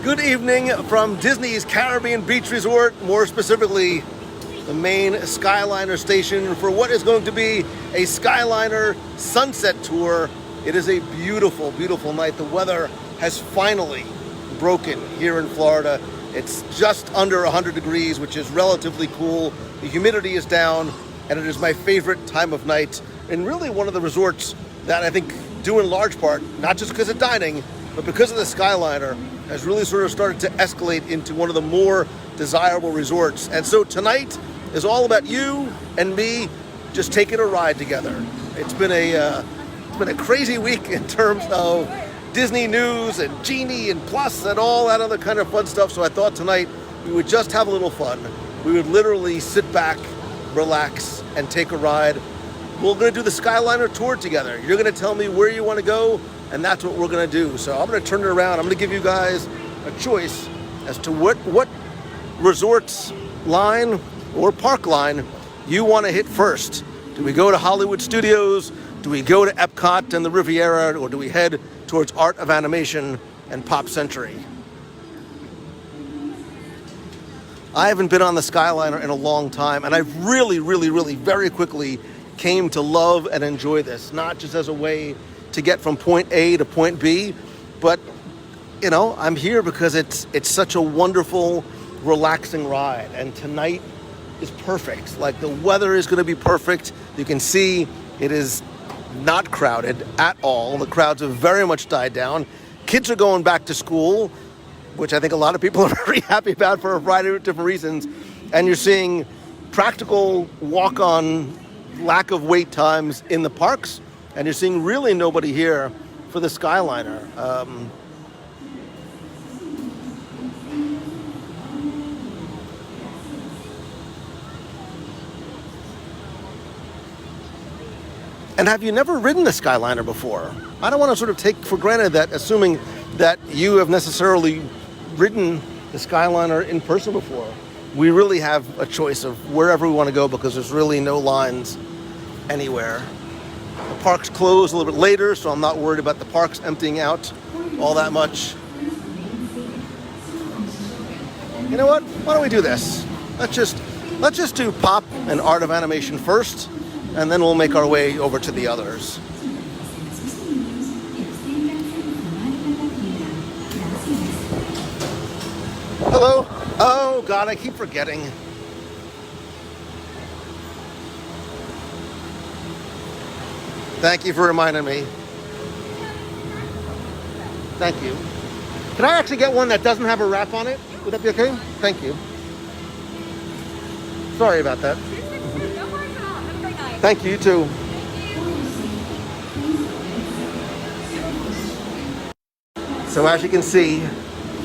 Good evening from Disney's Caribbean Beach Resort, more specifically the main Skyliner station for what is going to be a Skyliner sunset tour. It is a beautiful, beautiful night. The weather has finally broken here in Florida. It's just under 100 degrees, which is relatively cool. The humidity is down, and it is my favorite time of night, and really one of the resorts that I think due in large part, not just because of dining, but because of the Skyliner, has really sort of started to escalate into one of the more desirable resorts. And so tonight is all about you and me just taking a ride together. It's been a crazy week in terms of Disney news and Genie and Plus and all that other kind of fun stuff. So I thought tonight we would just have a little fun. We would literally sit back, relax, and take a ride. We're going to do the Skyliner tour together. You're going to tell me where you want to go, and that's what we're going to do. So I'm going to turn it around. I'm going to give you guys a choice as to what resorts line or park line you want to hit first. Do we go to Hollywood Studios? Do we go to Epcot and the Riviera? Or do we head towards Art of Animation and Pop Century? I haven't been on the Skyliner in a long time, and I really very quickly came to love and enjoy this, not just as a way to get from point A to point B, but you know, I'm here because it's such a wonderful, relaxing ride, and tonight is perfect. Like, the weather is going to be perfect. You can see it is not crowded at all. The crowds have very much died down. Kids are going back to school, which I think a lot of people are very happy about for a variety of different reasons, and you're seeing practical walk-on lack of wait times in the parks, and you're seeing really nobody here for the Skyliner. And have you never ridden the Skyliner before? I don't want to sort of take for granted that, assuming that you have necessarily ridden the Skyliner in person before. We really have a choice of wherever we want to go because there's really no lines anywhere. The parks close a little bit later, so I'm not worried about the parks emptying out all that much. You know what? Why don't we do this? Let's just do Pop and Art of Animation first, and then we'll make our way over to the others. Hello? Oh God, I keep forgetting. Thank you for reminding me. Thank you. Can I actually get one that doesn't have a wrap on it? Would that be okay? Thank you. Sorry about that. Thank you, you too. So as you can see,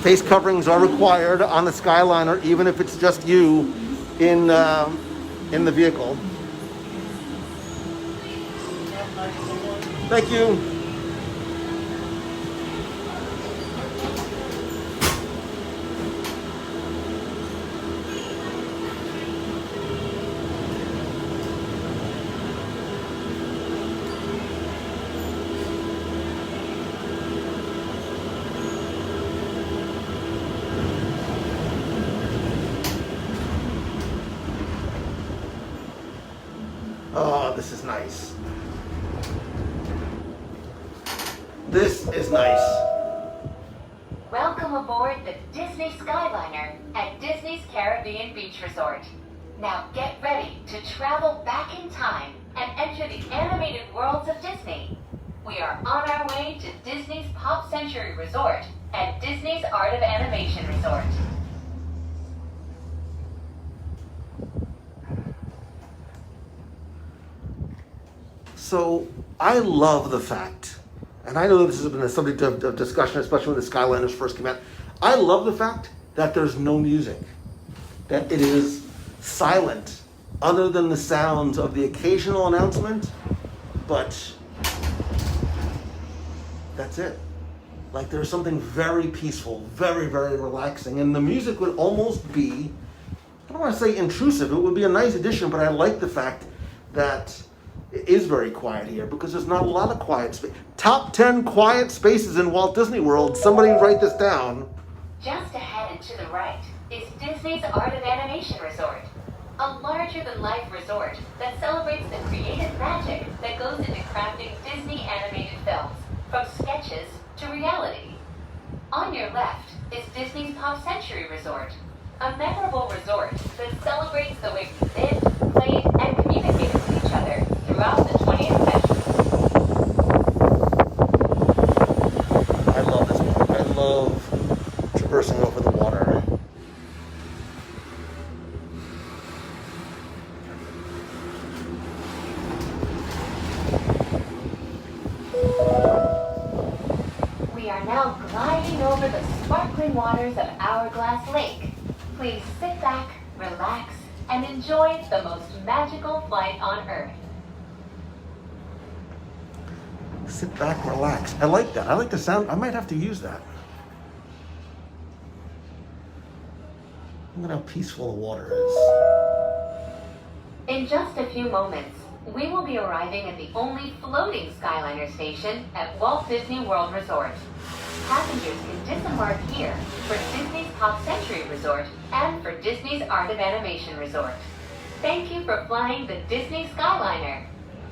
face coverings are required on the Skyliner, even if it's just you in the vehicle. Thank you. Oh, this is nice. This is nice. Welcome aboard the Disney Skyliner at Disney's Caribbean Beach Resort. Now get ready to travel back in time and enter the animated worlds of Disney. We are on our way to Disney's Pop Century Resort and Disney's Art of Animation Resort. So I love the fact, and I know this has been a subject of discussion, especially when the Skyliners first came out. I love the fact that there's no music, that it is silent, other than the sounds of the occasional announcement, but that's it. Like, there's something very peaceful, very relaxing, and the music would almost be, I don't want to say intrusive, it would be a nice addition, but I like the fact that it is very quiet here because there's not a lot of quiet space. Top 10 quiet spaces in Walt Disney World. Somebody write this down. Just ahead and to the right is Disney's Art of Animation Resort, a larger-than-life resort that celebrates the creative magic that goes into crafting Disney animated films, from sketches to reality. On your left is Disney's Pop Century Resort, a memorable resort that celebrates the way we lived, played, and communicated with each other throughout the 20th century. I love this park. I love traversing over the water. We are now gliding over the sparkling waters of Hourglass Lake. Please sit back, relax, and enjoy the most magical flight on Earth. Sit back, relax. I like that. I like the sound. I might have to use that. Look at how peaceful the water is. In just a few moments, we will be arriving at the only floating Skyliner station at Walt Disney World Resort. Passengers can disembark here for Disney's Pop Century Resort and for Disney's Art of Animation Resort. Thank you for flying the Disney Skyliner.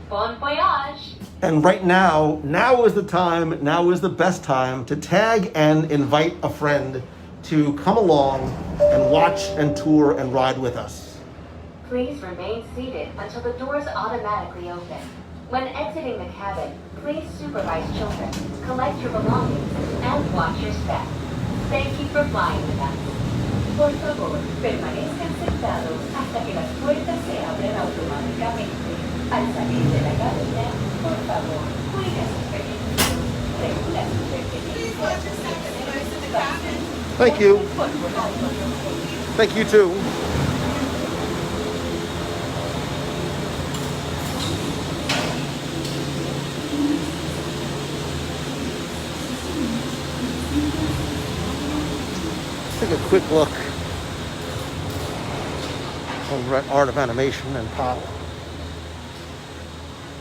Bon voyage! And right now is the time, now is the best time to tag and invite a friend to come along and watch and tour and ride with us. Please remain seated until the doors automatically open. When exiting the cabin, please supervise children, collect your belongings, and watch your step. Thank you for flying with us. Por favor, permanezcan sentados hasta que las puertas se abran automáticamente. Al salir de la cabina, por favor, cuida sus pertenencias, regula sus pertenencias. Thank you. Thank you too. Take a quick look over at Art of Animation and Pop.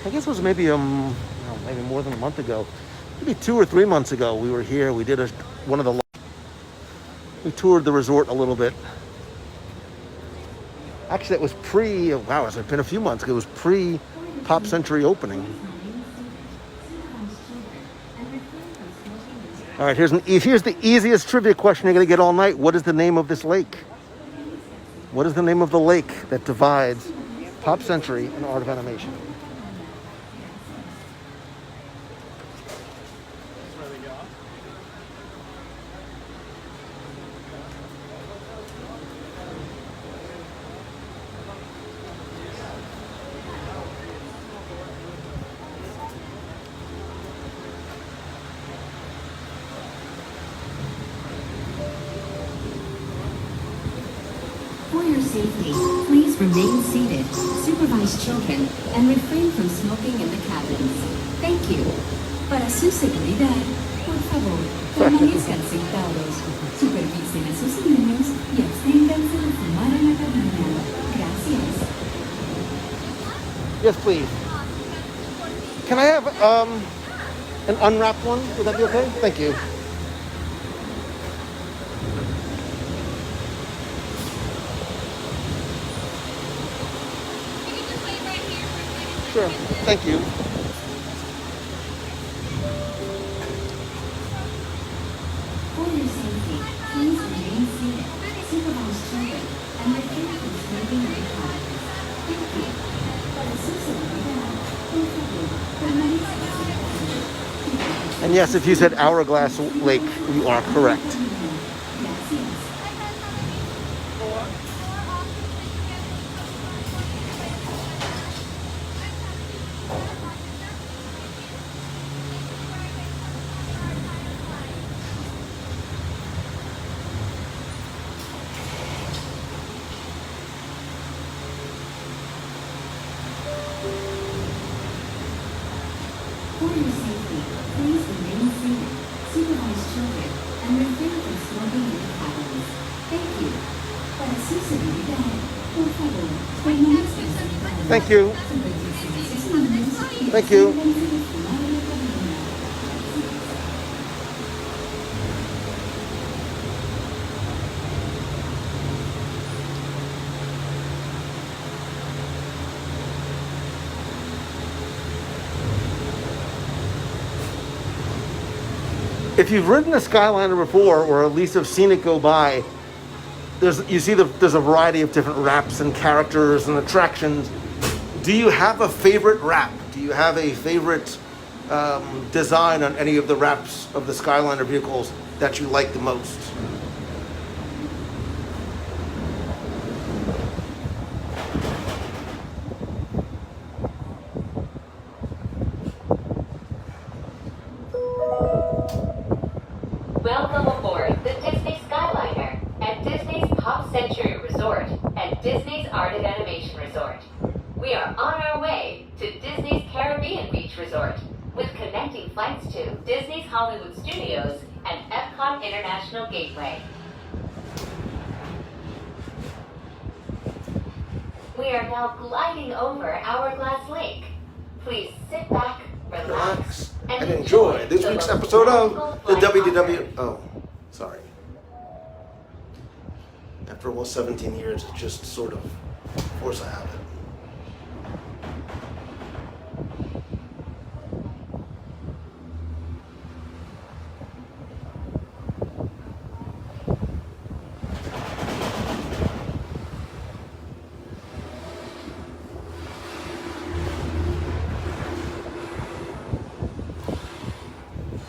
I guess it was maybe maybe more than a month ago, maybe 2 or 3 months ago. We were here. We did we toured the resort a little bit. Actually, it was it's been a few months ago. It was pre-Pop Century opening. All right, here's the easiest trivia question you're going to get all night. What is the name of this lake? What is the name of the lake that divides Pop Century and Art of Animation? For your safety, please remain seated, supervise children, and refrain from smoking in the cabins. Thank you. Para su seguridad, por favor, permanezcan sentados, supervisen a sus niños y absténganse de fumar en la cabina. Gracias. Yes, please. Can I have an unwrapped one? Would that be okay? Thank you. Sure. Thank you. For your safety, please remain seated, supervise children, and refrain from smoking in the cabins. Thank you. Para su seguridad, por favor, permanezcan sentados. And yes, if you said Hourglass Lake, you are correct. For your safety, please remain seated, supervise children, and refrain from smoking in the cabins. Thank you. Para su seguridad, por favor, permanezcan sentados. Thank you. Thank you. If you've ridden a Skyliner before, or at least have seen it go by, there's a variety of different wraps and characters and attractions. Do you have a favorite wrap? Do you have a favorite design on any of the wraps of the Skyliner vehicles that you like the most? Welcome aboard the Disney Skyliner at Disney's Pop Century Resort and Disney's Art and Animation Resort. We are on our way to Disney's Caribbean Beach Resort with connecting flights to Disney's Hollywood Studios and Epcot International Gateway. We are now gliding over Hourglass Lake. Please sit back, relax, and enjoy this week's episode of the WDW. Oh, sorry. After almost 17 years, it's just sort of force a habit.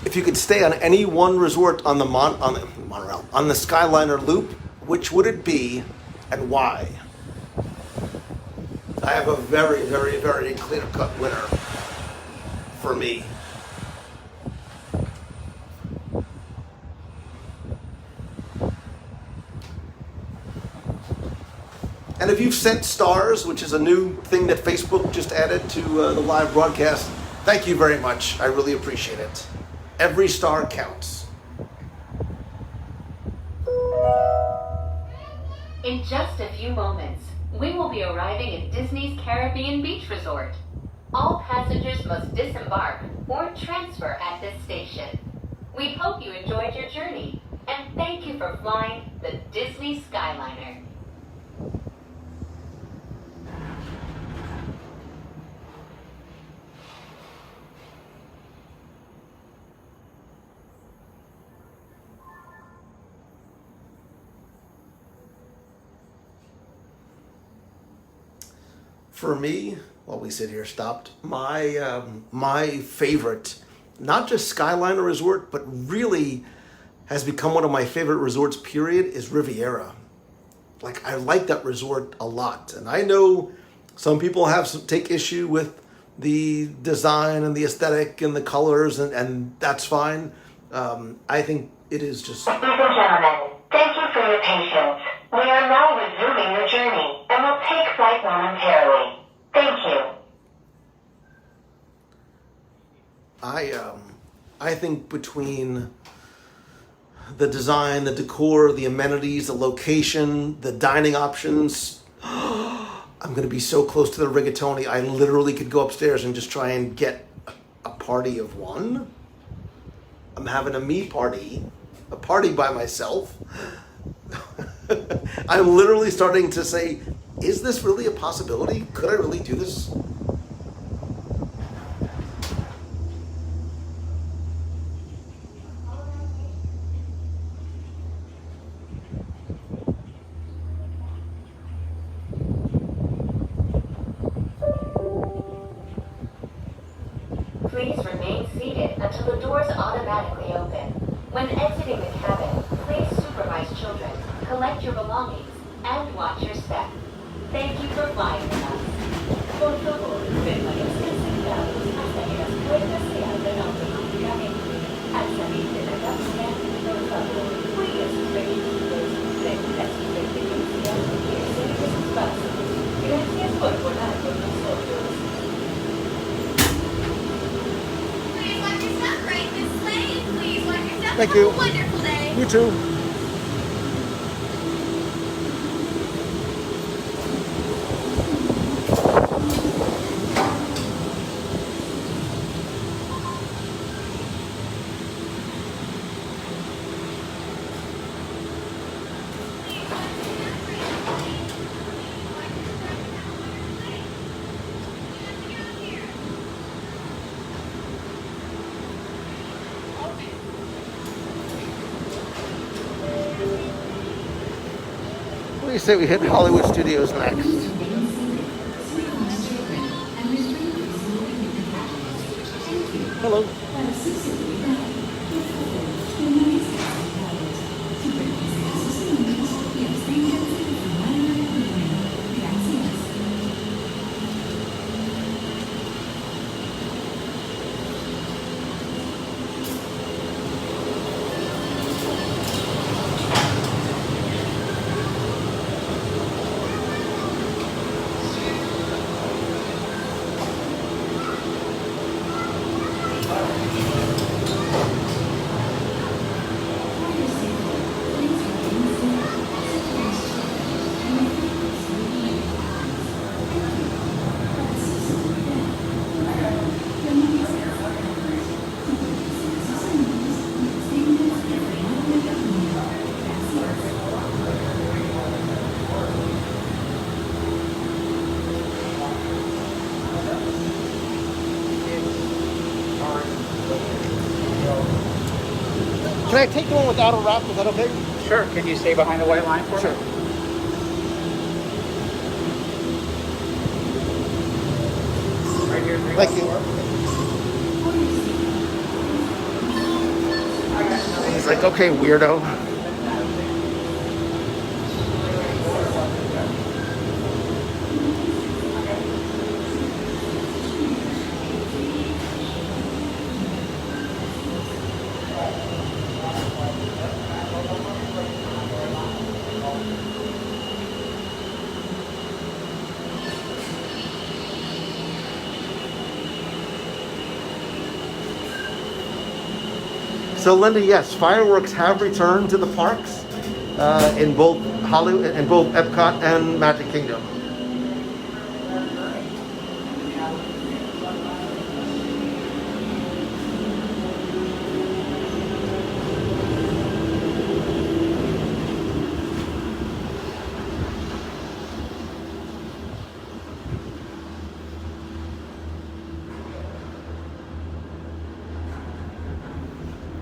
If you could stay on any one resort on the monorail, on the Skyliner loop, which would it be and why? I have a very, very, very clear-cut winner for me. And if you've sent stars, which is a new thing that Facebook just added to the live broadcast, thank you very much. I really appreciate it. Every star counts. In just a few moments, we will be arriving at Disney's Caribbean Beach Resort. All passengers must disembark or transfer at this station. We hope you enjoyed your journey, and thank you for flying the Disney Skyliner. For me, while we sit here stopped, my favorite, not just Skyliner Resort, but really has become one of my favorite resorts, period, is Riviera. Like, I like that resort a lot. And I know some people take issue with the design and the aesthetic and the colors, and that's fine. I think it is just... Ladies and gentlemen, thank you for your patience. We are now resuming your journey and will take flight momentarily. Thank you. I think between the design, the decor, the amenities, the location, the dining options, I'm going to be so close to the rigatoni, I literally could go upstairs and just try and get a party of one. I'm having a me party, a party by myself. I'm literally starting to say, is this really a possibility? Could I really do this? Please remain seated until the doors automatically open. When exiting the cabin, please supervise children, collect your belongings, and watch your step. Thank you for flying with us. Por favor, permanezcan sentados hasta que las puertas se abran automáticamente. Al salir de la cápsula, por favor, cuide sus vehículos, recuerda su pertenencia y reserve sus pasos. Gracias por volar con nosotros. Please watch your step right this lane. Please watch your step. Thank you. Have a wonderful day. You too. do you say we hit Hollywood Studios next? Remain seated. Supervise children and refrain from smoking in the cabins. Thank you. Hello. Para su seguridad, por favor, permanezcan sentados. Supervisen a sus niños y absténganse de fumar en el auditorio. Gracias. Can I take the one without a wrap? Is that okay? Sure. Can you stay behind the white line for Sure. me? Right here. Thank you. He's like, okay, weirdo. So Linda, yes, fireworks have returned to the parks in both Hollywood, in both Epcot and Magic Kingdom.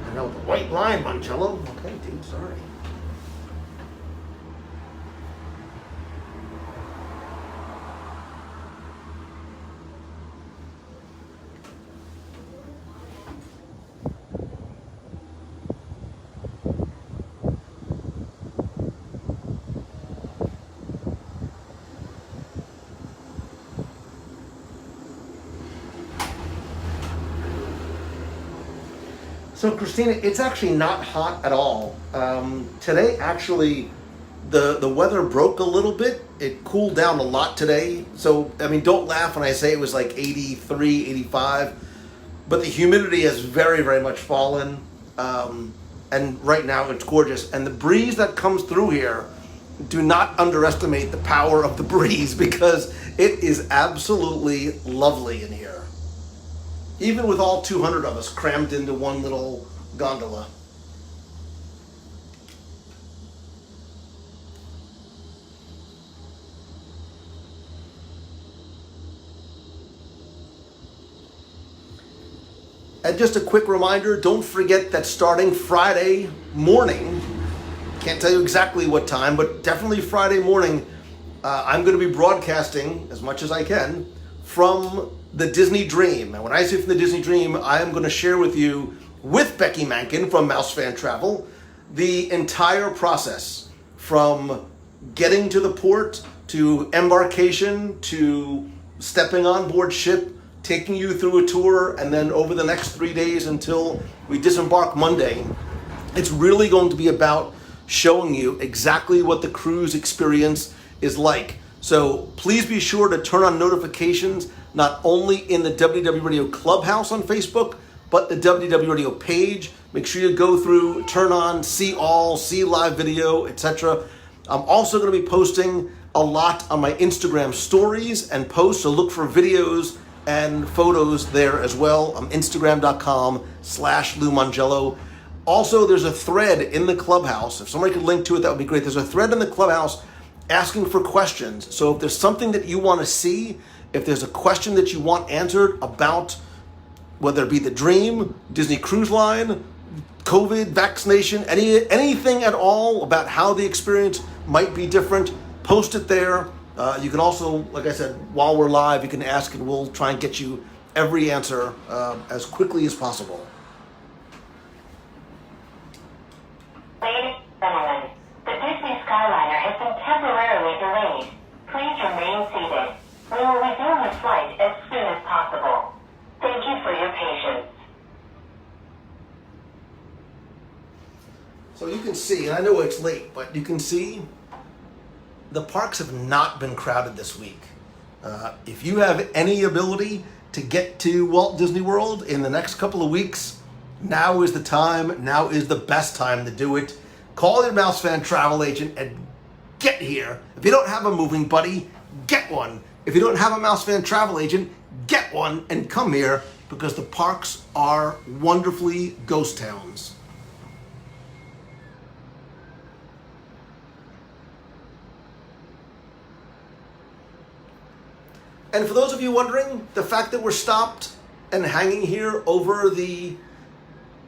I know the white line, Moncello. Okay, dude, sorry. So Christina, it's actually not hot at all. Today, actually, the weather broke a little bit. It cooled down a lot today. So, I mean, don't laugh when I say it was like 83, 85. But the humidity has very, very much fallen. And right now it's gorgeous. And the breeze that comes through here, do not underestimate the power of the breeze because it is absolutely lovely in here. Even with all 200 of us crammed into one little gondola. And just a quick reminder, don't forget that starting Friday morning, can't tell you exactly what time, but definitely Friday morning, I'm going to be broadcasting as much as I can from the Disney Dream. And when I say from the Disney Dream, I am going to share with you, with Becky Mankin from Mouse Fan Travel, the entire process from getting to the port, to embarkation, to stepping on board ship, taking you through a tour, and then over the next 3 days until we disembark Monday. It's really going to be about showing you exactly what the cruise experience is like. So please be sure to turn on notifications, not only in the WW Radio Clubhouse on Facebook, but the WW Radio page. Make sure you go through, turn on, see all, see live video, etc. I'm also going to be posting a lot on my Instagram stories and posts, so look for videos and photos there as well. Instagram.com/Lou Mongello. Also, there's a thread in the Clubhouse. If somebody could link to it, that would be great. There's a thread in the Clubhouse asking for questions. So if there's something that you want to see, if there's a question that you want answered about whether it be the Dream, Disney Cruise Line, COVID, vaccination, anything at all about how the experience might be different, post it there. You can also, like I said, while we're live, you can ask and we'll try and get you every answer as quickly as possible. Ladies and gentlemen, the Disney Skyliner has been temporarily delayed. Please remain seated. We will resume the flight as soon as possible. Thank you for your patience. So you can see, and I know it's late, but you can see the parks have not been crowded this week. If you have any ability to get to Walt Disney World in the next couple of weeks, now is the time. Now is the best time to do it. Call your Mouse Fan travel agent and get here. If you don't have a moving buddy, get one. If you don't have a Mouse Fan travel agent, get one and come here because the parks are wonderfully ghost towns. And for those of you wondering, the fact that we're stopped and hanging here over the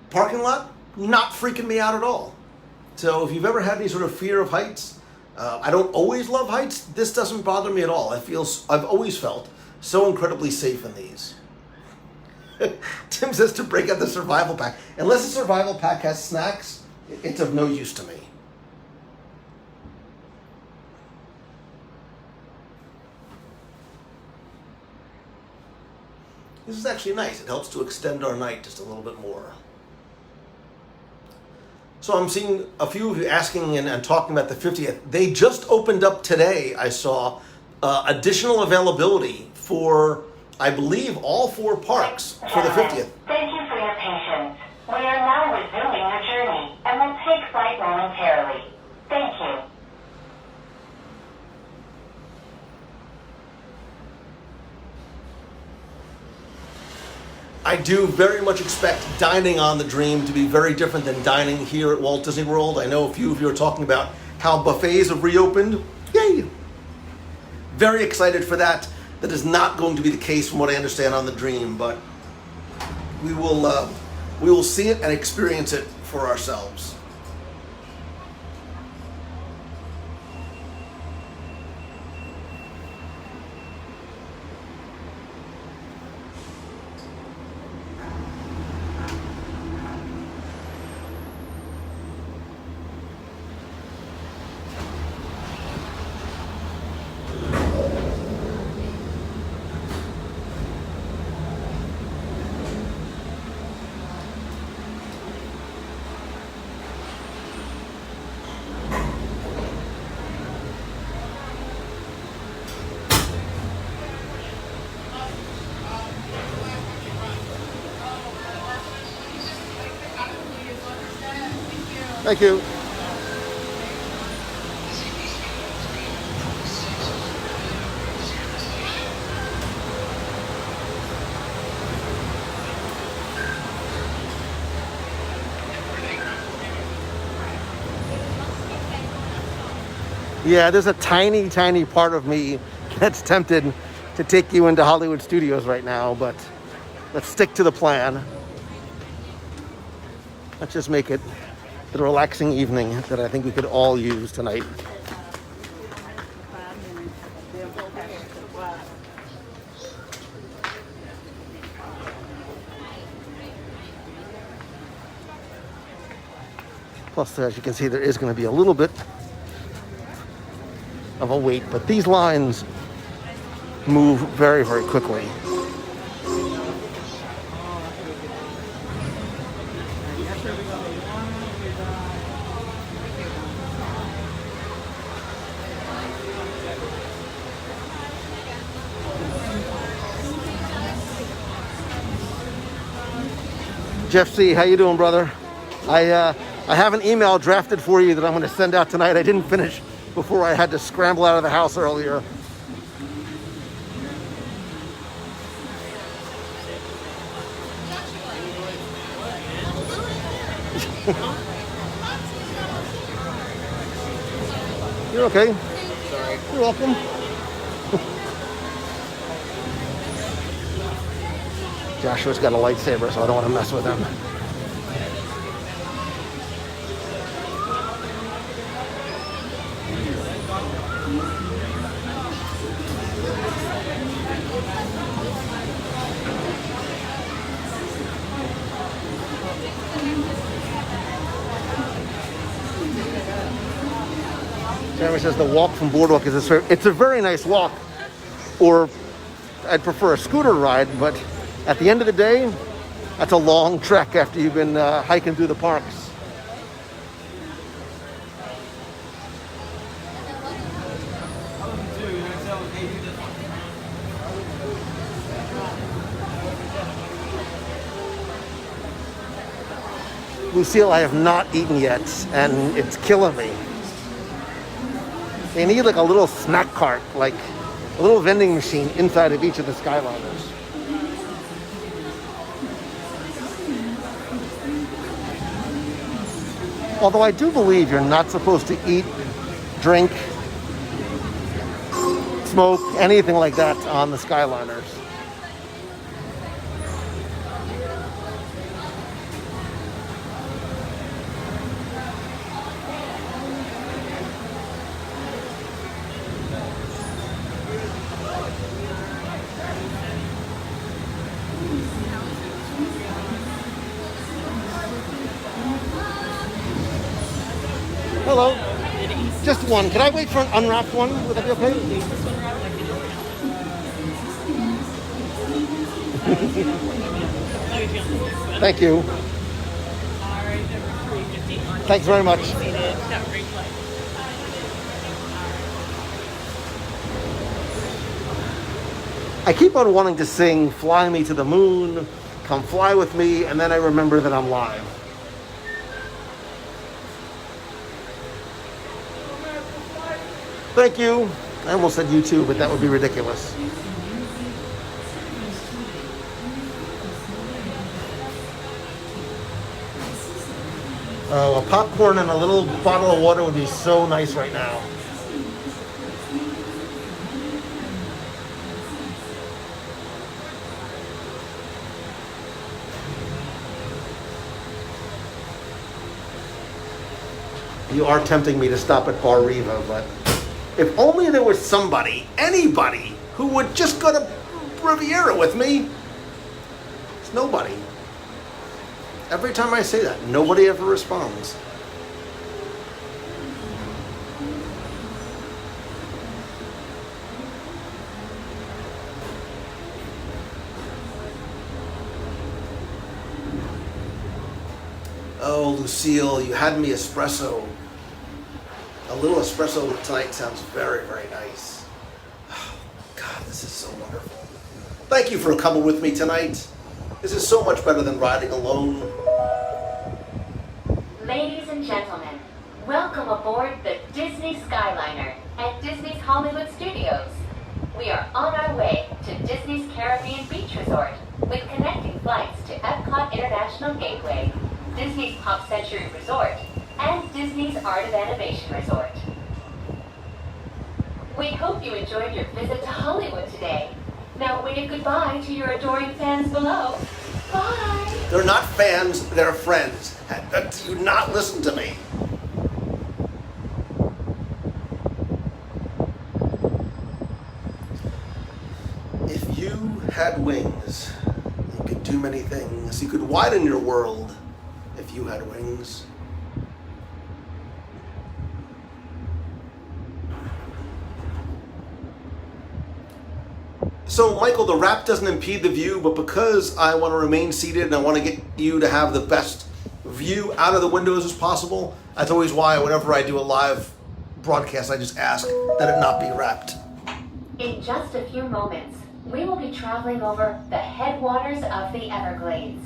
parking lot, not freaking me out at all. So if you've ever had any sort of fear of heights, I don't always love heights. This doesn't bother me at all. I've always felt so incredibly safe in these. Tim says to break out the survival pack. Unless the survival pack has snacks, it's of no use to me. This is actually nice. It helps to extend our night just a little bit more. So I'm seeing a few of you asking and talking about the 50th. They just opened up today, I saw, additional availability for, I believe, all 4 parks for the 50th. Thank you for your patience. We are now resuming your journey and will take flight momentarily. Thank you. I do very much expect dining on the Dream to be very different than dining here at Walt Disney World. I know a few of you are talking about how buffets have reopened. Yay! Very excited for that. That is not going to be the case from what I understand on the Dream, but we will see it and experience it for ourselves. Thank you. Yeah, there's a tiny, tiny part of me that's tempted to take you into Hollywood Studios right now, but let's stick to the plan. Let's just make it the relaxing evening that I think we could all use tonight. Plus, as you can see, there is going to be a little bit of a wait, but these lines move very, very quickly. Jeff C., how you doing, brother? I have an email drafted for you that I'm going to send out tonight. I didn't finish before I had to scramble out of the house earlier. You're okay. Sorry. You're welcome. Joshua's got a lightsaber, so I don't want to mess with him. Jeremy says the walk from Boardwalk is it's a very nice walk, or I'd prefer a scooter ride, but at the end of the day, that's a long trek after you've been hiking through the parks. Lucille, I have not eaten yet, and it's killing me. They need like a little snack cart, like a little vending machine inside of each of the Skyliners. Although I do believe you're not supposed to eat, drink, smoke, anything like that on the Skyliners. Hello. Just one. Can I wait for an unwrapped one? Would that be okay? Thank you. Thanks very much. I keep on wanting to sing "Fly Me to the Moon," "Come Fly with Me," and then I remember that I'm live. Thank you. I almost said you too, but that would be ridiculous. Oh, a popcorn and a little bottle of water would be so nice right now. You are tempting me to stop at Bar Riva, but if only there was somebody, anybody, who would just go to Riviera with me. It's nobody. Every time I say that, nobody ever responds. Oh, Lucille, you had me espresso. A little espresso tonight sounds very, very nice. Oh, God, this is so wonderful. Thank you for coming with me tonight. This is so much better than riding alone. Ladies and gentlemen, welcome aboard the Disney Skyliner at Disney's Hollywood Studios. We are on our way to Disney's Caribbean Beach Resort with connecting flights to Epcot International Gateway, Disney's Pop Century Resort, and Disney's Art of Animation Resort. We hope you enjoyed your visit to Hollywood today. Now wave goodbye to your adoring fans below. Bye! They're not fans, they're friends. Do you not listen to me? If you had wings, you could do many things. You could widen your world if you had wings. So, Michael, the wrap doesn't impede the view, but because I want to remain seated and I want to get you to have the best view out of the windows as possible, that's always why whenever I do a live broadcast, I just ask that it not be wrapped. In just a few moments, we will be traveling over the headwaters of the Everglades.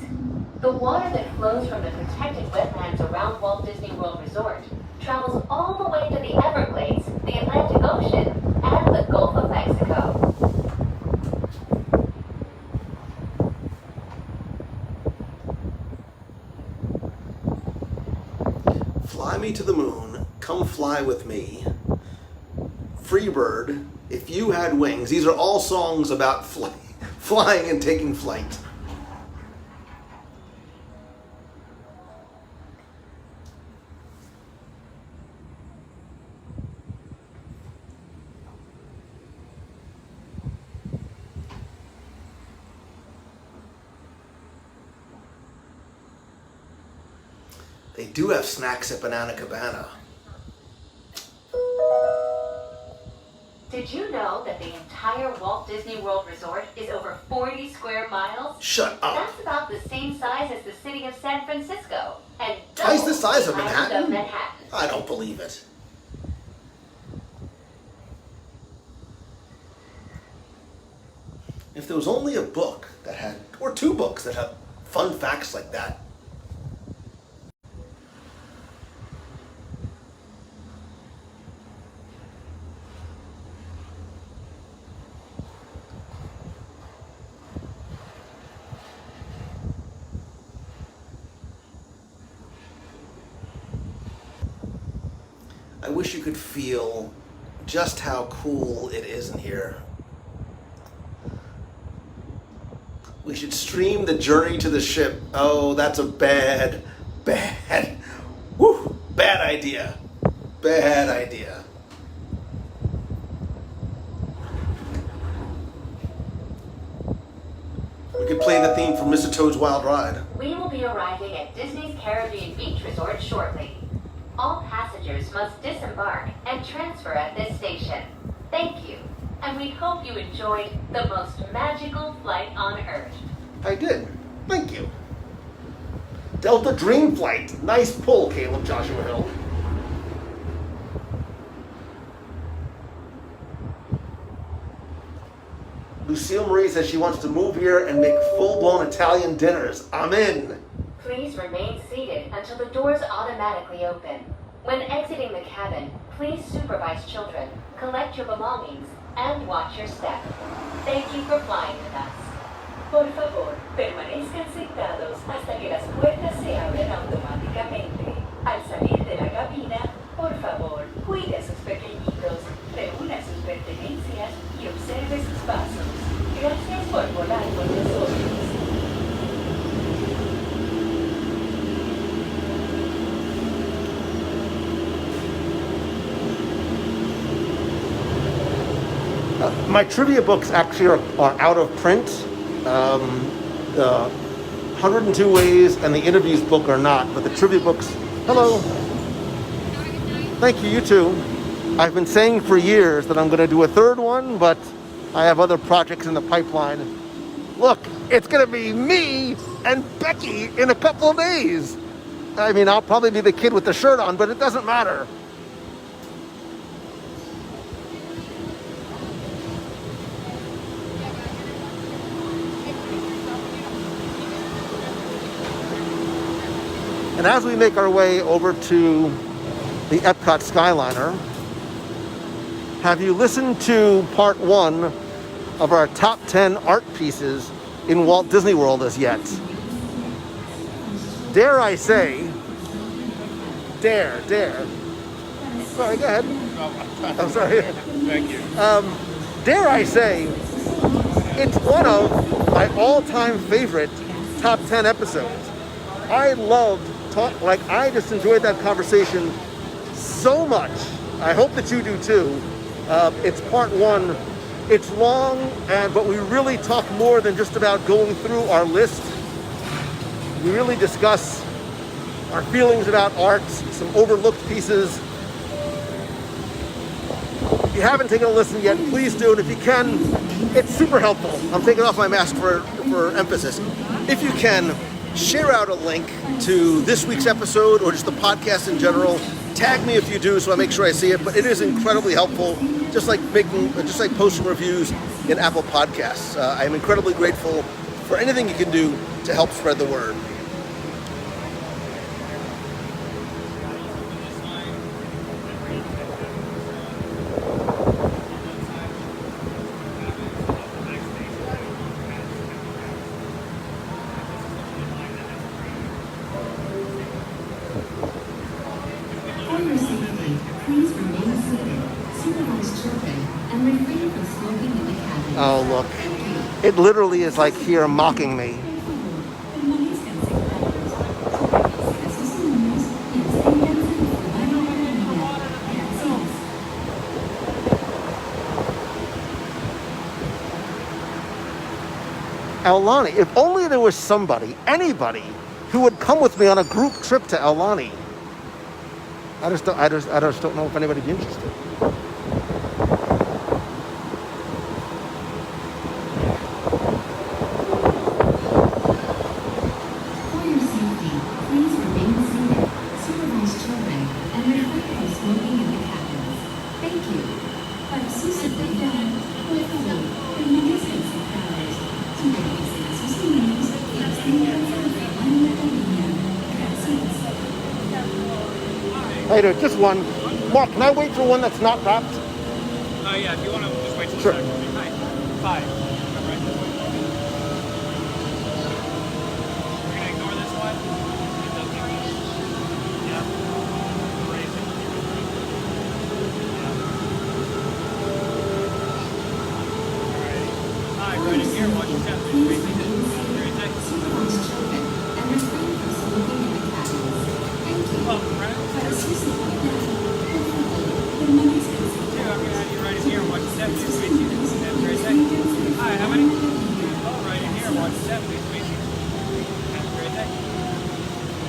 The water that flows from the protected wetlands around Walt Disney World Resort travels all the way to the Everglades, the Atlantic Ocean, and the Gulf of Mexico. Fly me to the moon, come fly with me. Freebird, if you had wings. These are all songs about flying and taking flight. They do have snacks at Banana Cabana. Did you know that the entire Walt Disney World Resort is over 40 square miles? Shut up. That's about the same size as the city of San Francisco. And Twice double the size of island Manhattan? of Manhattan. I don't believe it. If there was only a book that had, or two books that have fun facts like that. I wish you could feel just how cool it is in here. We should stream the journey to the ship. Oh, that's a bad idea. Bad idea. We could play the theme from Mr. Toad's Wild Ride. We will be arriving at Disney's Caribbean Beach Resort shortly. All passengers must disembark and transfer at this station. Thank you, and we hope you enjoyed the most magical flight on Earth. I did. Thank you. Delta Dream Flight. Nice pull, Caleb Joshua Hill. Lucille Marie says she wants to move here and make full-blown Italian dinners. I'm in. Please remain seated until the doors automatically open. When exiting the cabin, please supervise children, collect your belongings, and watch your step. Thank you for flying with us. Por favor, permanezcan sentados hasta que las puertas se abren automáticamente. Al salir de la cabina, por favor, cuide a sus pequeñitos, reúna sus pertenencias y observe sus pasos. Gracias por volar con nosotros. My trivia books actually are out of print. The 102 Ways and the interviews book are not, but the trivia books. Hello. Thank you, you too. I've been saying for years that I'm going to do a third one, but I have other projects in the pipeline. Look, it's going to be me and Becky in a couple of days. I mean, I'll probably be the kid with the shirt on, but it doesn't matter. And as we make our way over to the Epcot Skyliner, have you listened to part 1 of our top 10 art pieces in Walt Disney World as yet? Dare I say, dare. Sorry, go ahead. I'm sorry. Thank you. Dare I say, it's one of my all-time favorite top 10 episodes. I just enjoyed that conversation so much. I hope that you do too. It's part 1. It's long, but we really talk more than just about going through our list. We really discuss our feelings about art, some overlooked pieces. If you haven't taken a listen yet, please do. And if you can, it's super helpful. I'm taking off my mask for emphasis. If you can, share out a link to this week's episode or just the podcast in general. Tag me if you do, so I make sure I see it. But it is incredibly helpful, just like posting reviews in Apple Podcasts. I am incredibly grateful for anything you can do to help spread the word. For your safety, please remain seated, supervise children, and refrain from smoking in the cabin. Oh, look. It literally is like here mocking me. Aulani. If only there was somebody, anybody, who would come with me on a group trip to Aulani. I just don't know if anybody'd be interested. smoking in the cabins. Thank you. Para su seguridad, por favor, permanezcan sentados. Supervisen a sus niños y absténganse de fumar en la cabina. Gracias. Hey, there's just one. Mark, can I wait for one that's not wrapped? Yeah, if you want to just wait till Sure. the second. Hi. 5. Come right this way. We're going to ignore this one. It doesn't exist. Yeah. Erase it. Yeah. Alrighty. Hi, right in here. Watch your step. Please Facing it. remain Have a great day. seated, supervise children, and refrain from smoking in the cabins. Thank you. Oh, right. Para su seguridad, por favor, permanezcan Two, I'm sentados. going to have you right in here. Watch your step. Please face you. Have a great day. Hi, how many? Oh, right in here. Watch your step. Please face you. Have a great day.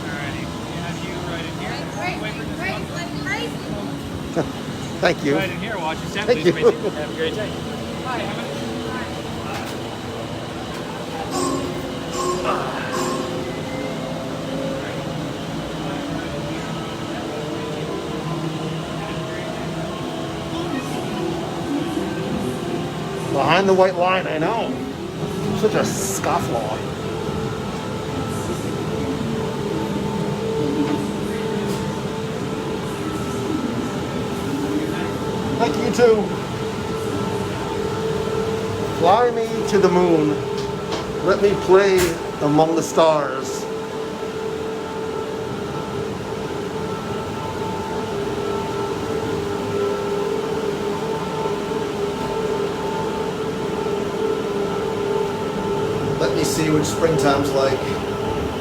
Alrighty. We have you right in here. Wait for this one. Thank you. Right in here. Watch your step. Thank Please you. face you. Have a great day. Hi, how many? Behind the white line, I know. Such a scofflaw. Thank you too. Fly me to the moon. Let me play among the stars. Let me see what springtime's like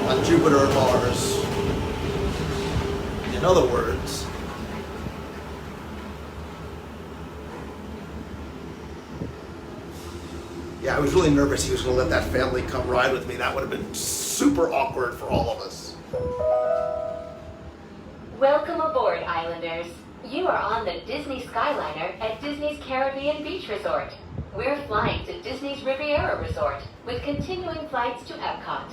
on Jupiter and Mars. In other words, yeah, I was really nervous he was going to let that family come ride with me. That would have been super awkward for all of us. Welcome aboard, Islanders. You are on the Disney Skyliner at Disney's Caribbean Beach Resort. We're flying to Disney's Riviera Resort with continuing flights to Epcot.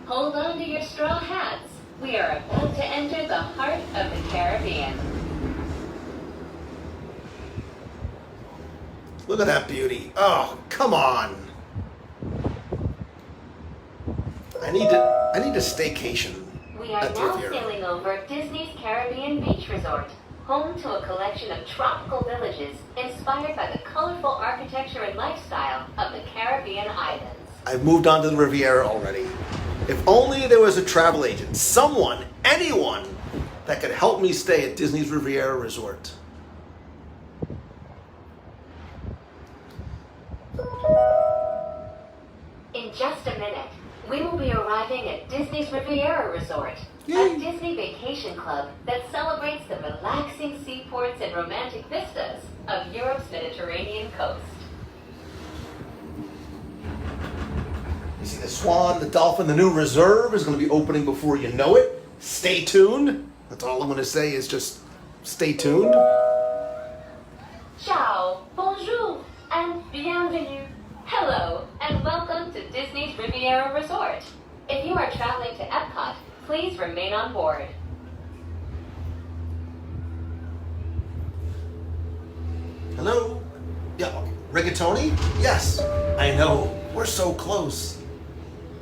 Hold on to your straw hats. We are about to enter the heart of the Caribbean. Look at that beauty. Oh, come on. I need a staycation We are at the now Riviera. sailing over Disney's Caribbean Beach Resort, home to a collection of tropical villages inspired by the colorful architecture and lifestyle of the Caribbean islands. I've moved on to the Riviera already. If only there was a travel agent, someone, anyone, that could help me stay at Disney's Riviera Resort. In just a minute, we will be arriving at Disney's Riviera Resort, Yay. a Disney vacation club that celebrates the relaxing seaports and romantic vistas of Europe's Mediterranean coast. You see the Swan, the Dolphin, the new reserve is going to be opening before you know it. Stay tuned. That's all I'm going to say is just stay tuned. Ciao, bonjour, and bienvenue. Hello, and welcome to Disney's Riviera Resort. If you are traveling to Epcot, please remain on board. Hello? Yeah, Rigatoni? Yes, I know. We're so close.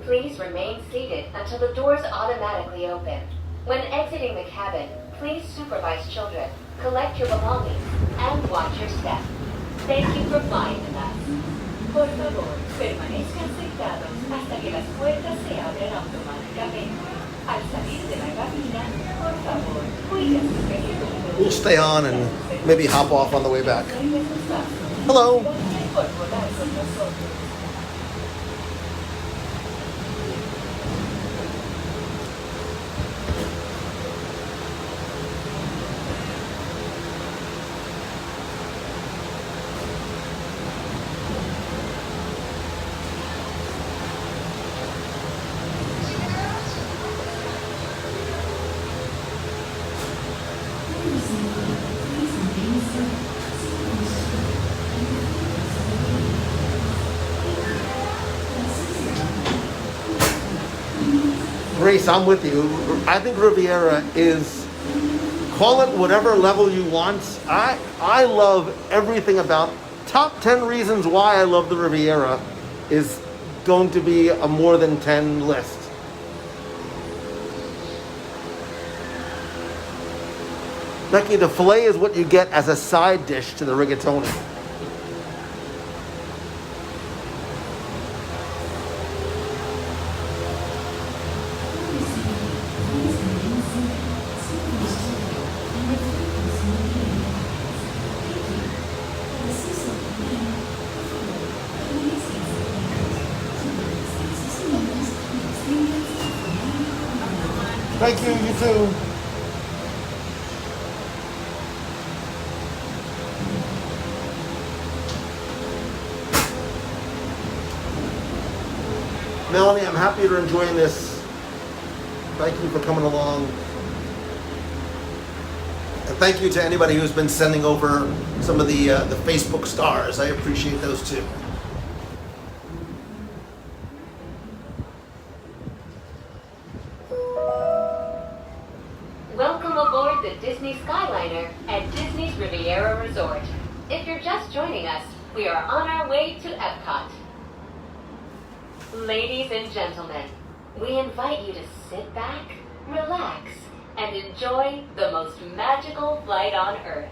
Please remain seated until the doors automatically open. When exiting the cabin, please supervise children, collect your belongings, and watch your step. Thank you for flying with us. Por favor, permanezcan sentados hasta que las puertas se abren automáticamente. Al salir de la cabina, por favor, cuide sus pequeños. We'll stay on and maybe hop off on the way back. Hello. Gracias por volar con nosotros. Grace, I'm with you. I think Riviera is, call it whatever level you want. I love everything about, top 10 reasons why I love the Riviera is going to be a more than 10 list. Becky, the filet is what you get as a side dish to the rigatoni. Thank you, you too. Melanie, I'm happy you're enjoying this. Thank you for coming along. And thank you to anybody who's been sending over some of the Facebook stars. I appreciate those too. Welcome aboard the Disney Skyliner at Disney's Riviera Resort. If you're just joining us, we are on our way to Epcot. Ladies and gentlemen, we invite you to sit back, relax, and enjoy the most magical flight on Earth.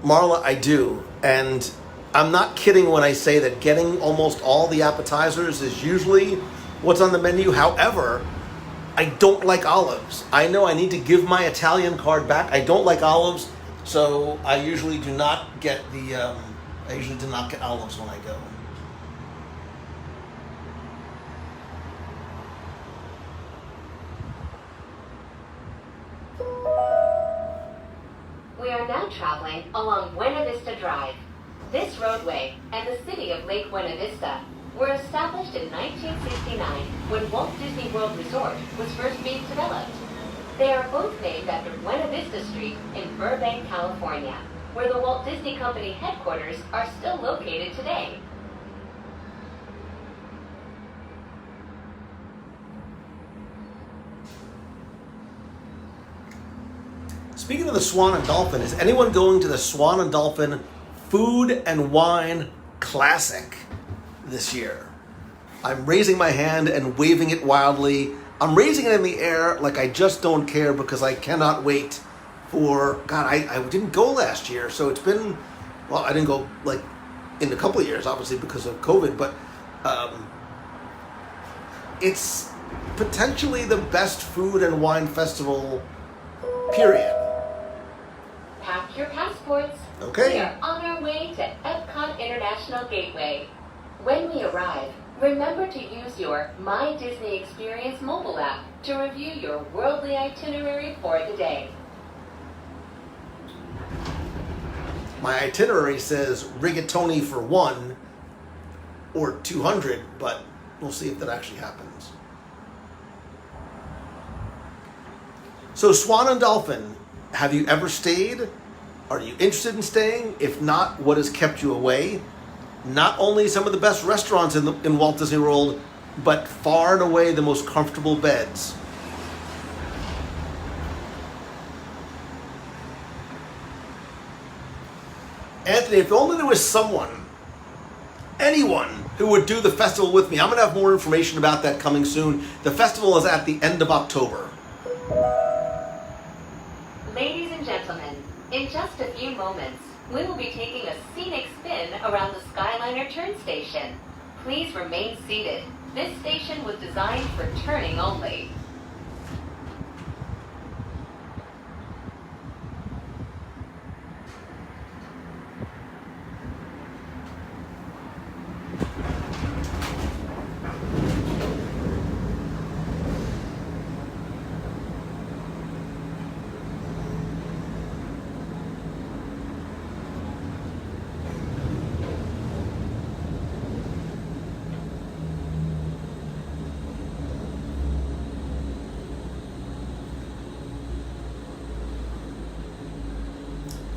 Marla, I do. And I'm not kidding when I say that getting almost all the appetizers is usually what's on the menu. However, I don't like olives. I know I need to give my Italian card back. I don't like olives, so I usually do not get olives when I go. We are now traveling along Buena Vista Drive. This roadway and the city of Lake Buena Vista were established in 1969 when Walt Disney World Resort was first being developed. They are both named after Buena Vista Street in Burbank, California, where the Walt Disney Company headquarters are still located today. Speaking of the Swan and Dolphin, is anyone going to the Swan and Dolphin Food and Wine Classic this year? I'm raising my hand and waving it wildly. I'm raising it in the air like I just don't care because I cannot wait for, God, I didn't go last year, so it's been, well, I didn't go like in a couple of years, obviously because of COVID, but it's potentially the best food and wine festival, period. Pack your passports. Okay. We are on our way to Epcot International Gateway. When we arrive, remember to use your My Disney Experience mobile app to review your worldly itinerary for the day. My itinerary says rigatoni for 1 or 200, but we'll see if that actually happens. So Swan and Dolphin, have you ever stayed? Are you interested in staying? If not, what has kept you away? Not only some of the best restaurants in Walt Disney World, but far and away the most comfortable beds. Anthony, if only there was anyone who would do the festival with me. I'm going to have more information about that coming soon. The festival is at the end of October. Ladies and gentlemen, in just a few moments, we will be taking a scenic spin around the Skyliner turn station. Please remain seated. This station was designed for turning only.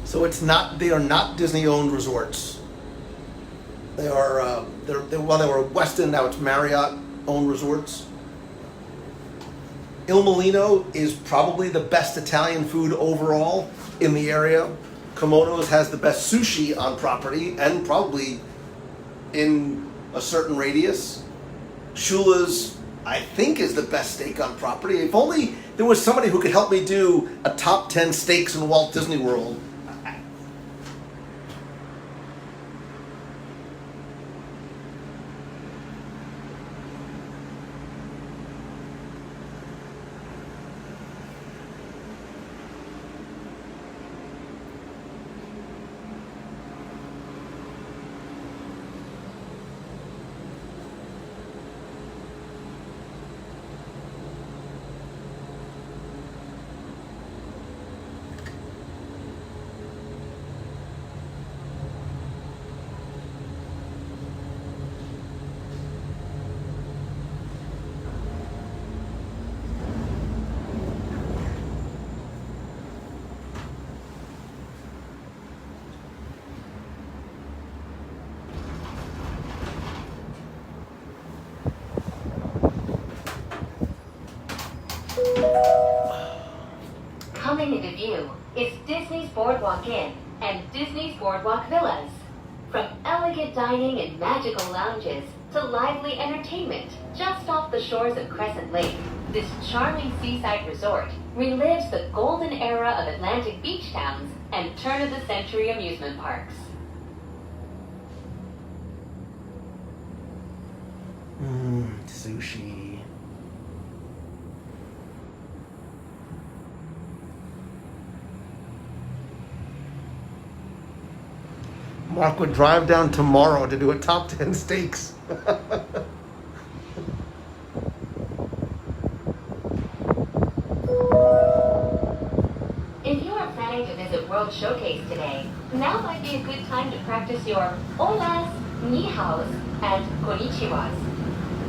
So they are not Disney-owned resorts. They are, they were Westin, now it's Marriott-owned resorts. Il Molino is probably the best Italian food overall in the area. Komodo's has the best sushi on property and probably in a certain radius. Shula's, I think, is the best steak on property. If only there was somebody who could help me do a top 10 steaks in Walt Disney World. Coming into view is Disney's Boardwalk Inn and Disney's Boardwalk Villas. From elegant dining and magical lounges to lively entertainment just off the shores of Crescent Lake, this charming seaside resort relives the golden era of Atlantic beach towns and turn-of-the-century amusement parks. Sushi. Mark would drive down tomorrow to do a top 10 steaks. If you are planning to visit World Showcase today, now might be a good time to practice your holas, ni haos, and konnichiwas.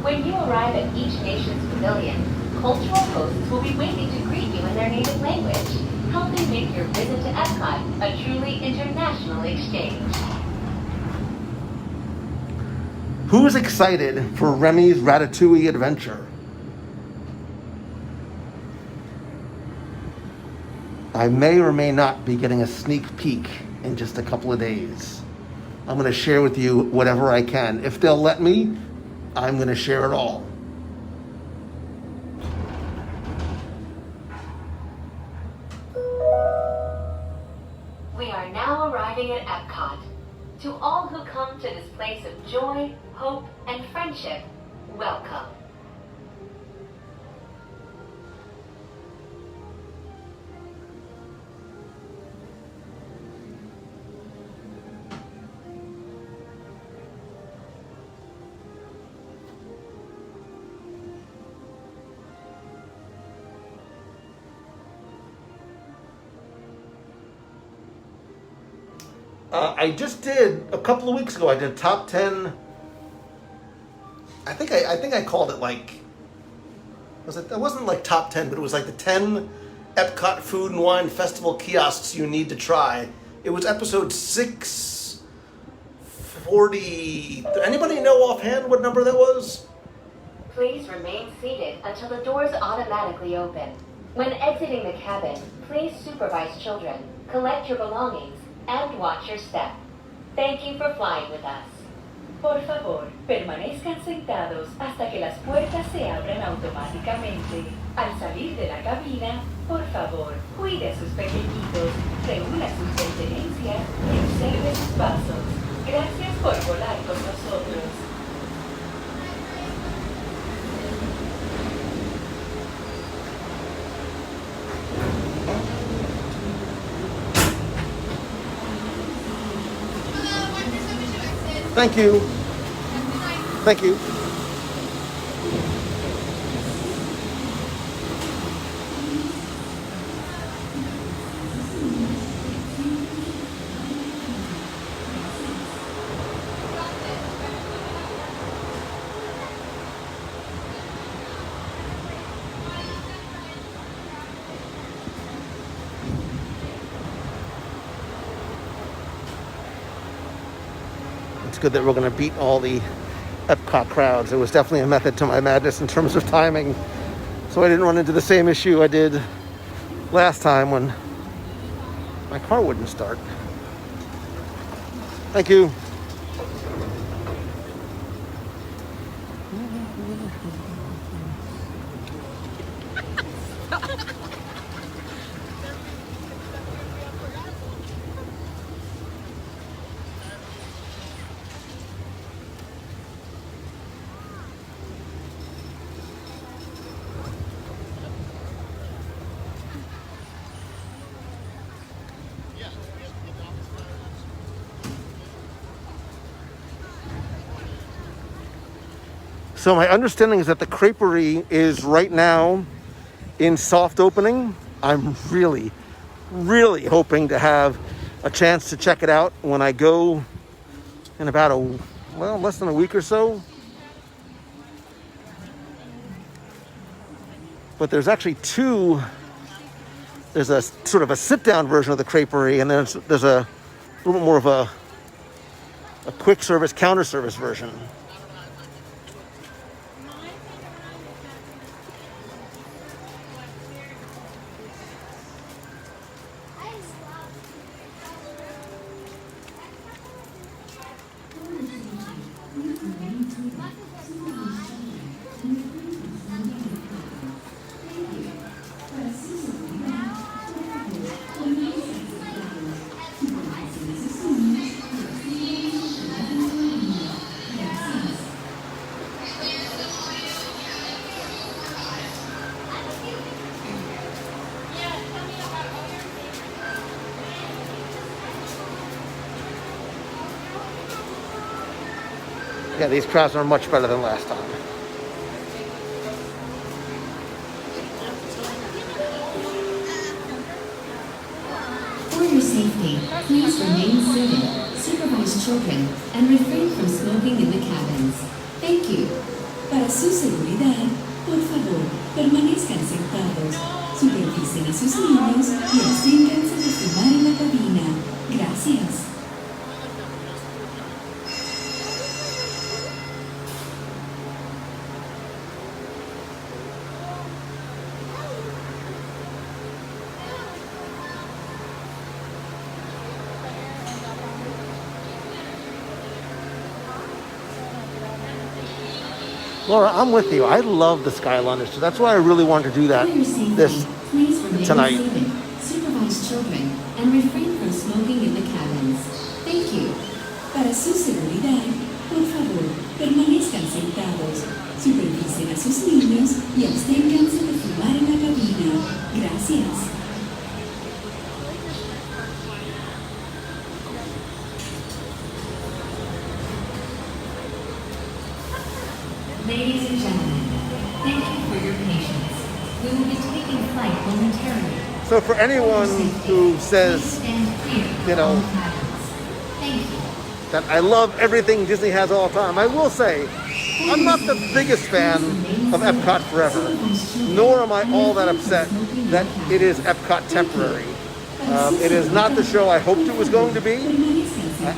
When you arrive at each nation's pavilion, cultural hosts will be waiting to greet you in their native language, helping make your visit to Epcot a truly international exchange. Who's excited for Remy's Ratatouille adventure? I may or may not be getting a sneak peek in just a couple of days. I'm going to share with you whatever I can. If they'll let me, I'm going to share it all. We are now arriving at Epcot. To all who come to this place of joy, hope, and friendship, welcome. I just did a couple of weeks ago. I did top 10. I think I called it like. It wasn't like top 10, but it was like the 10 Epcot Food and Wine Festival kiosks you need to try. It was episode 640. Anybody know offhand what number that was? Please remain seated until the doors automatically open. When exiting the cabin, please supervise children, collect your belongings, and watch your step. Thank you for flying with us. Por favor, permanezcan sentados hasta que las puertas se abran automáticamente. Al salir de la cabina, por favor, cuide a sus pequeñitos, reúna sus pertenencias y observe sus pasos. Gracias por volar con nosotros. Thank you. Thank you. It's good that we're going to beat all the Epcot crowds. It was definitely a method to my madness in terms of timing. so I didn't run into the same issue I did last time when my car wouldn't start. Thank you. So my understanding is that the creperie is right now in soft opening. I'm really, really hoping to have a chance to check it out when I go in about less than a week or so. But there's actually two. There's a sort of a sit-down version of the creperie, and there's a little bit more of a quick service, counter service version. Yeah, these crowds are much better than last time. For your safety, please remain seated, supervise children, and refrain from smoking in the cabins. Thank you. Para su seguridad, por favor, permanezcan sentados, supervisen a sus niños y absténganse de fumar en la cabina. Gracias. Laura, I'm with you. I love the Skyliner, so that's why I really wanted to do that this tonight. Seated, supervise children, and refrain from smoking in the cabins. Thank you. Para su seguridad, por favor, permanezcan sentados, supervisen a sus niños y absténganse de fumar en la cabina. Gracias. Ladies and gentlemen, thank you for your patience. We will be taking flight momentarily. So for anyone who says, Stand clear you of know, all cabins. Thank you. that I love everything Disney has all the time, I will say, I'm not the biggest fan of Epcot Forever, nor am I all that upset that it is Epcot temporary. It is not the show I hoped it was going to be.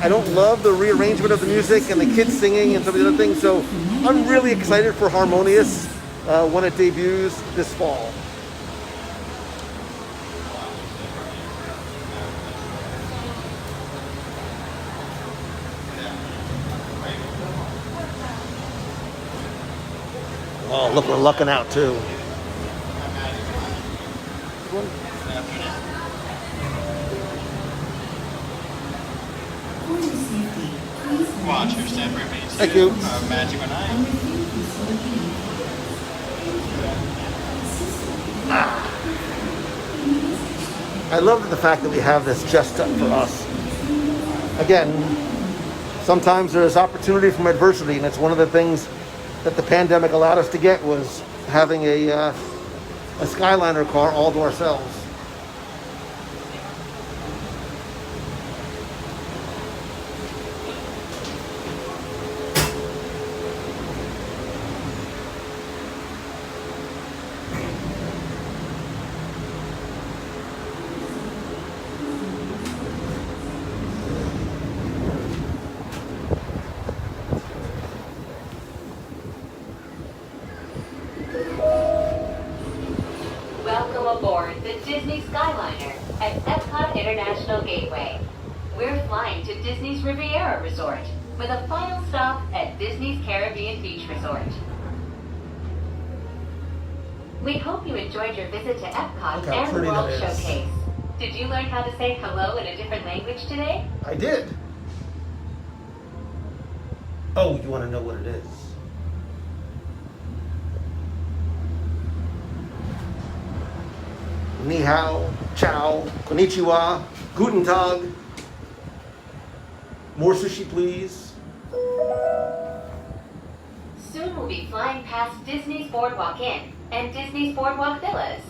I don't love the rearrangement of the music and the kids singing and some of the other things, so I'm really excited for Harmonious when it debuts this fall. Oh, look, we're lucking out too. For your safety, please Watch your step remains. Thank you. Magic and I. I love the fact that we have this just up for us. Again, sometimes there's opportunity from adversity, and it's one of the things that the pandemic allowed us to get was having a Skyliner car all to ourselves. Disney Skyliner at Epcot International Gateway. We're flying to Disney's Riviera Resort with a final stop at Disney's Caribbean Beach Resort. We hope you enjoyed your visit to Epcot Look how and the pretty World that is. Showcase. Did you learn how to say hello in a different language today? I did. Oh, you want to know what it is? Ni hao, ciao, konnichiwa, guten tag. More sushi, please. Soon we'll be flying past Disney's Boardwalk Inn and Disney's Boardwalk Villas.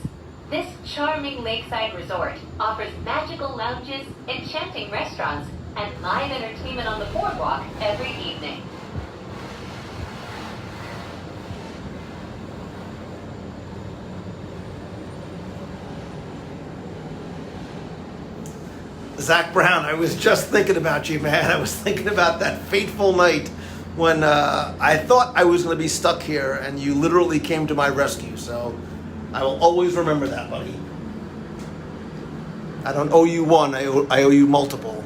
This charming lakeside resort offers magical lounges, enchanting restaurants, and live entertainment on the boardwalk every evening. Zach Brown, I was just thinking about you, man. I was thinking about that fateful night when I thought I was going to be stuck here and you literally came to my rescue. So I will always remember that, buddy. I don't owe you one, I owe you multiple.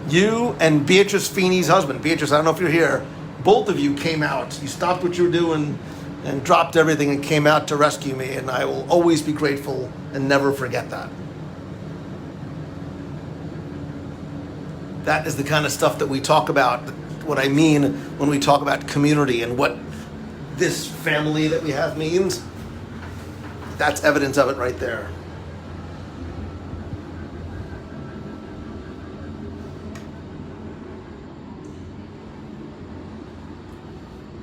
You and Beatrice Feeney's husband. Beatrice, I don't know if you're here. Both of you came out. You stopped what you were doing and dropped everything and came out to rescue me. And I will always be grateful and never forget that. That is the kind of stuff that we talk about, what I mean when we talk about community and what this family that we have means. That's evidence of it right there.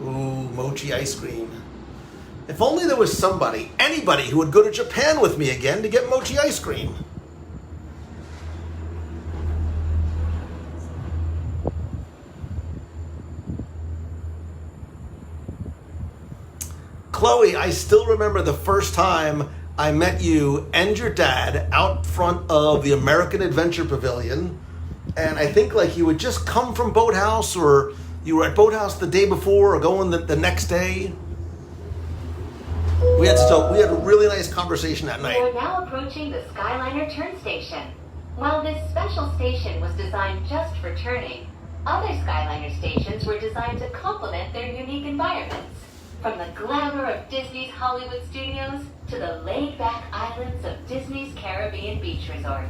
Ooh, mochi ice cream. If only there was somebody, anybody who would go to Japan with me again to get mochi ice cream. Chloe, I still remember the first time I met you and your dad out front of the American Adventure Pavilion. And I think like you had just come from Boathouse, or you were at Boathouse the day before or going the next day. We had a really nice conversation that night. We're now approaching the Skyliner turn station. While this special station was designed just for turning, other Skyliner stations were designed to complement their unique environments. From the glamour of Disney's Hollywood studios to the laid-back islands of Disney's Caribbean Beach Resort.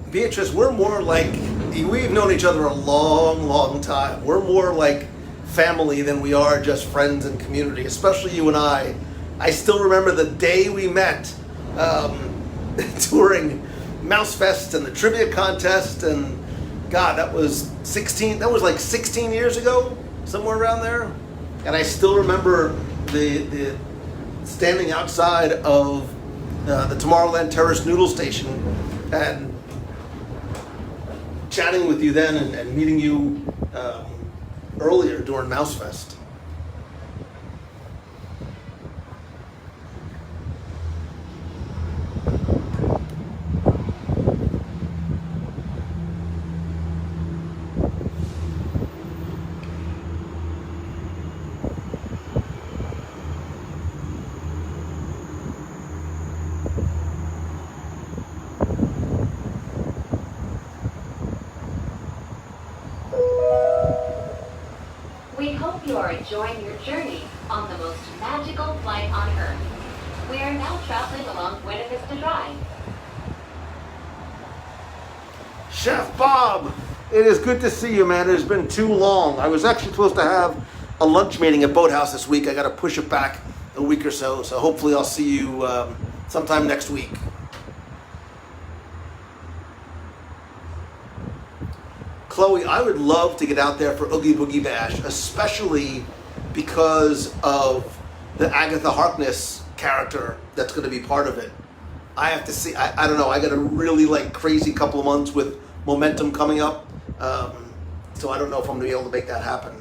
Beatrice, we're more like, we've known each other a long, long time. We're more like family than we are just friends and community, especially you and I. I still remember the day we met during Mouse Fest and the trivia contest, and God, that was like 16 years ago, somewhere around there. And I still remember the standing outside of the Tomorrowland Terrace Noodle Station and chatting with you then and meeting you earlier during Mouse Fest. We hope you are enjoying your journey on the most magical flight on Earth. We are now traveling along Buena Vista Drive. Chef Bob, it is good to see you, man. It has been too long. I was actually supposed to have a lunch meeting at Boathouse this week. I got to push it back a week or so. So hopefully I'll see you sometime next week. Chloe, I would love to get out there for Oogie Boogie Bash, especially because of the Agatha Harkness character that's going to be part of it. I have to see, I don't know, I got a really like crazy couple of months with Momentum coming up, so I don't know if I'm going to be able to make that happen.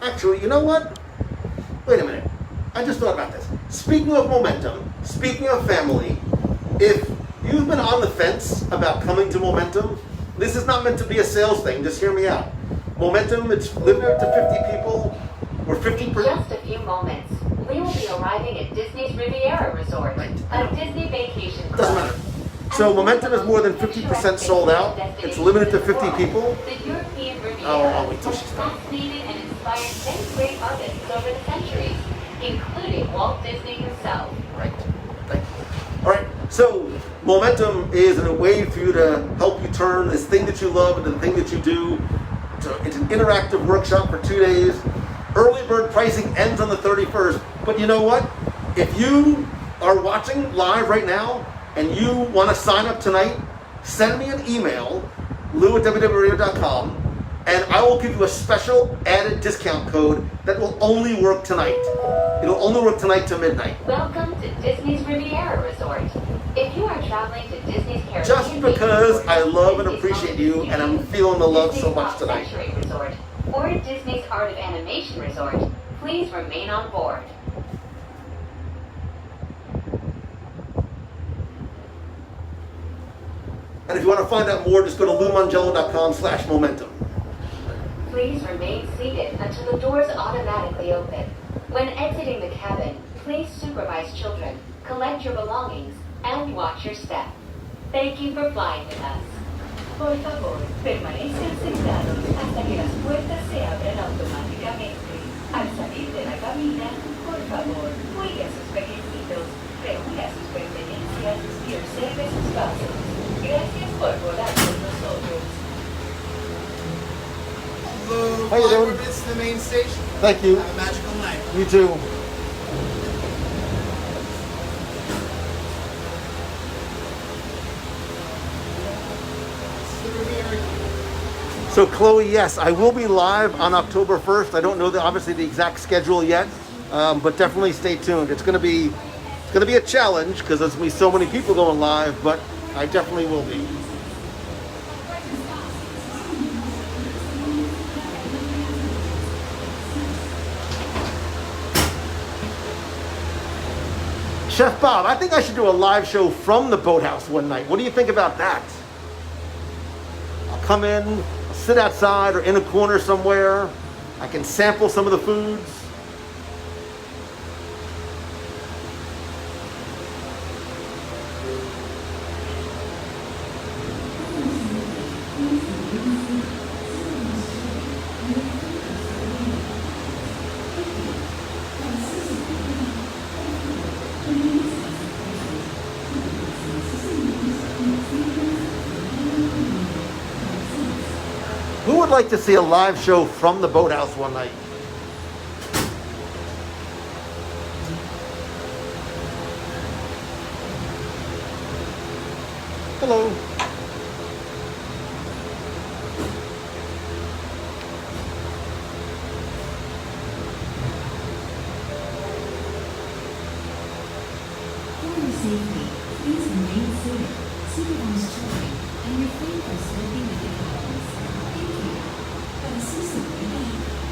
Actually, you know what? Wait a minute. I just thought about this. Speaking of momentum, speaking of family, if you've been on the fence about coming to Momentum, this is not meant to be a sales thing. Just hear me out. Momentum, it's limited to 50 people. We're 50%. Just a few moments. We will be arriving at Disney's Riviera Resort, a Disney vacation club. Doesn't matter. So Momentum is more than 50% sold out. It's limited to 50 people. The European Riviera Oh, wait till has she's done. fascinated and inspired many great artists over the centuries, including Walt Disney himself. Right. Thank you. All right. So Momentum is a way for you to help you turn this thing that you love into the thing that you do. It's an interactive workshop for 2 days. Early bird pricing ends on the 31st. But you know what? If you are watching live right now and you want to sign up tonight, send me an email, lou@www.radio.com, and I will give you a special added discount code that will only work tonight. It'll only work tonight to midnight. Welcome to Disney's Riviera Resort. If you are traveling to Disney's Caribbean Just because I love and appreciate you and I'm feeling the love so much tonight. Century Resort or Disney's Art of Animation Resort, please remain on board. And if you want to find out more, just go to loumongello.com/momentum. Please remain seated until the doors automatically open. When exiting the cabin, please supervise children, collect your belongings, and watch your step. Thank you for flying with us. Por favor, permanezcan sentados hasta que las puertas se abran automáticamente. Al salir de la cabina, por favor, cuide a sus pequeñitos, reúna sus pertenencias y observe sus pasos. Gracias por volar con nosotros. Hello, How you flight doing? permits to the main station. Thank you. Have a magical night. You too. This is the Riviera. So Chloe, yes, I will be live on October 1st. I don't know obviously the exact schedule yet, but definitely stay tuned. It's gonna be a challenge because there's gonna be so many people going live, but I definitely will be. Chef Bob, I think I should do a live show from the boathouse one night. What do you think about that? I'll come in, sit outside or in a corner somewhere. I can sample some of the foods. Who would like to see a live show from the boathouse one night? Hello. For your safety, please remain seated, supervise children, and refrain from smoking in the cabins. Thank you. Para su seguridad,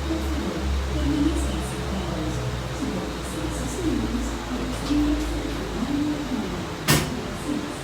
por favor, permanezcan sentados, subórdense a sus niños y extiendan su mano de mano. Gracias.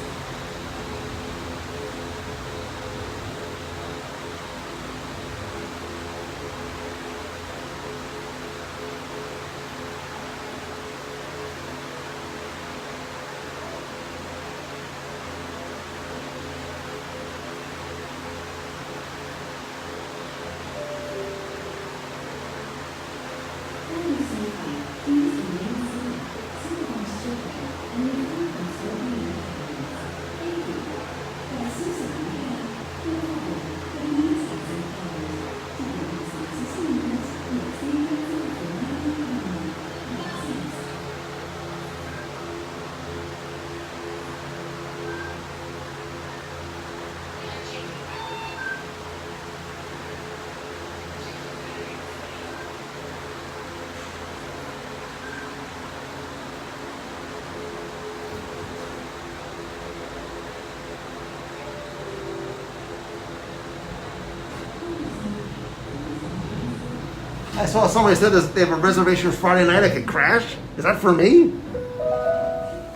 I saw somebody said they have a reservation Friday night. I could crash. Is that for me?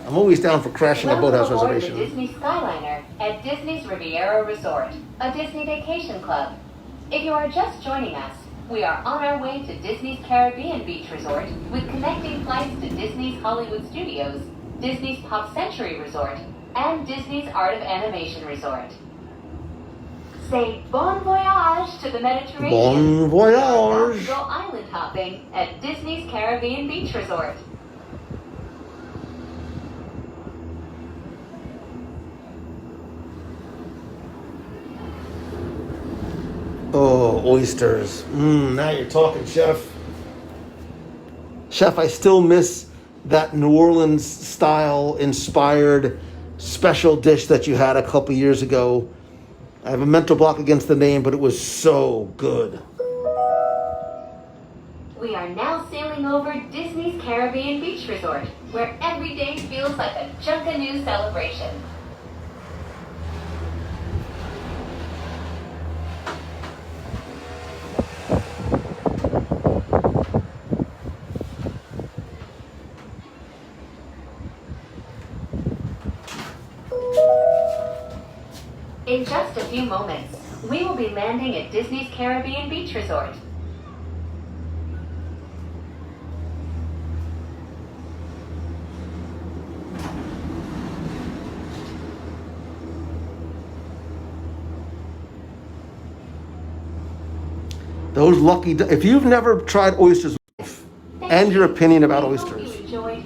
I'm always down for crashing a boathouse Welcome aboard reservation. the Disney Skyliner at Disney's Riviera Resort, a Disney vacation club. If you are just joining us, we are on our way to Disney's Caribbean Beach Resort with connecting flights to Disney's Hollywood Studios, Disney's Pop Century Resort, and Disney's Art of Animation Resort. Say bon voyage to the Mediterranean. Bon voyage. Go island hopping at Disney's Caribbean Beach Resort. Oh, oysters. Now you're talking, Chef. Chef, I still miss that New Orleans style inspired special dish that you had a couple years ago. I have a mental block against the name, but it was so good. We are now sailing over Disney's Caribbean Beach Resort, where every day feels like a Junkanoo celebration. In just a few moments, we will be landing at Disney's Caribbean Beach Resort. Those lucky... If you've never tried oysters, and your opinion about We hope oysters. you enjoyed.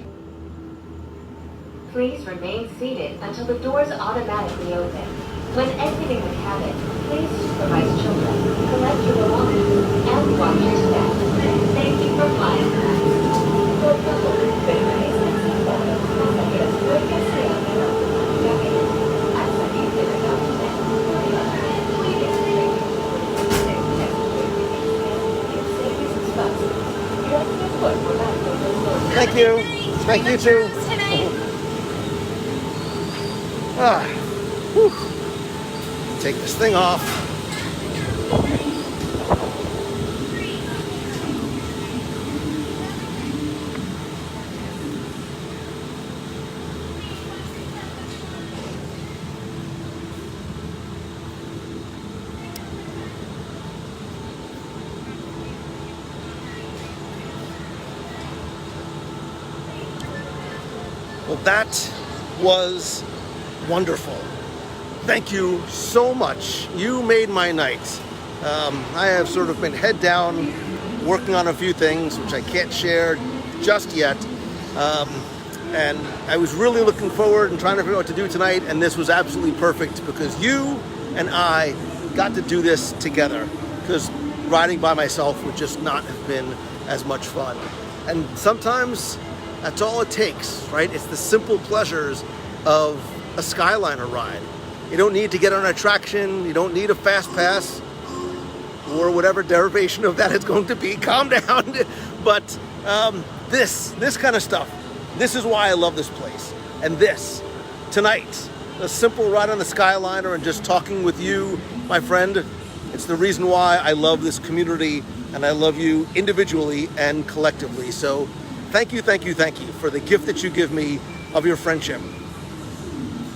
Please remain seated until the doors automatically open. When exiting the cabin, please supervise children, collect your belongings, and watch your step. Thank you for flying with us. Por favor, permanezcan sentados hasta que las puertas se abran automáticamente. Al salir de la cabina, cuide su pequeño. Gracias por volar con nosotros. Thank you. Thank you, too. Whew. Take this thing off. Well, that was wonderful. Thank you so much. You made my night. I have sort of been head down working on a few things which I can't share just yet. And I was really looking forward and trying to figure out what to do tonight, and this was absolutely perfect because you and I got to do this together, because riding by myself would just not have been as much fun. And sometimes that's all it takes, right? It's the simple pleasures of a Skyliner ride. You don't need to get on an attraction, you don't need a fast pass, or whatever derivation of that is going to be. Calm down. But this kind of stuff, this is why I love this place. And this, tonight, a simple ride on the Skyliner and just talking with you, my friend, it's the reason why I love this community and I love you individually and collectively. So thank you for the gift that you give me of your friendship.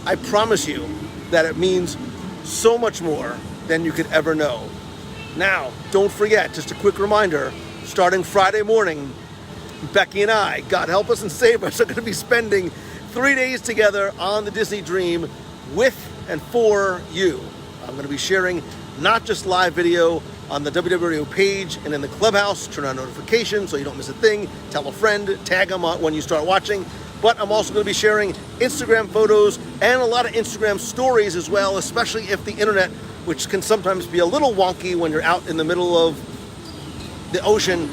I promise you that it means so much more than you could ever know. Now, don't forget, just a quick reminder, starting Friday morning, Becky and I, God help us and save us, are going to be spending 3 days together on the Disney Dream with and for you. I'm going to be sharing not just live video on the WWRadio page and in the clubhouse. Turn on notifications so you don't miss a thing. Tell a friend, tag them on when you start watching. But I'm also going to be sharing Instagram photos and a lot of Instagram stories as well, especially if the internet, which can sometimes be a little wonky when you're out in the middle of the ocean,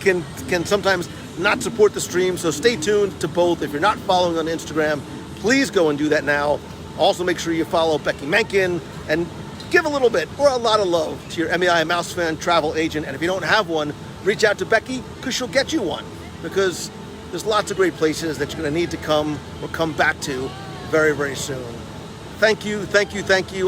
can sometimes not support the stream. So stay tuned to both. If you're not following on Instagram, please go and do that now. Also make sure you follow Becky Menken and give a little bit or a lot of love to your MEI Mouse Fan travel agent. And if you don't have one, reach out to Becky because she'll get you one, because there's lots of great places that you're going to need to come or come back to very, very soon. Thank you.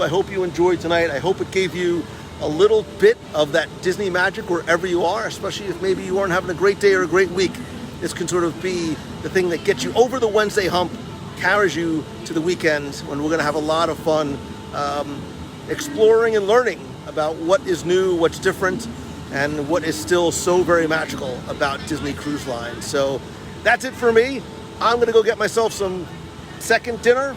I hope you enjoyed tonight. I hope it gave you a little bit of that Disney magic wherever you are, especially if maybe you aren't having a great day or a great week. This can sort of be the thing that gets you over the Wednesday hump, carries you to the weekend when we're going to have a lot of fun exploring and learning about what is new, what's different, and what is still so very magical about Disney Cruise Line. So that's it for me. I'm going to go get myself some second dinner.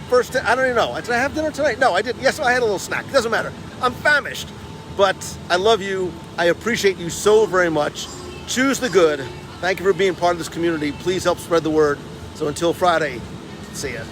First, I don't even know. Did I have dinner tonight? No, I didn't. Yes, I had a little snack. It doesn't matter. I'm famished. But I love you. I appreciate you so very much. Choose the good. Thank you for being part of this community. Please help spread the word. So until Friday, see ya.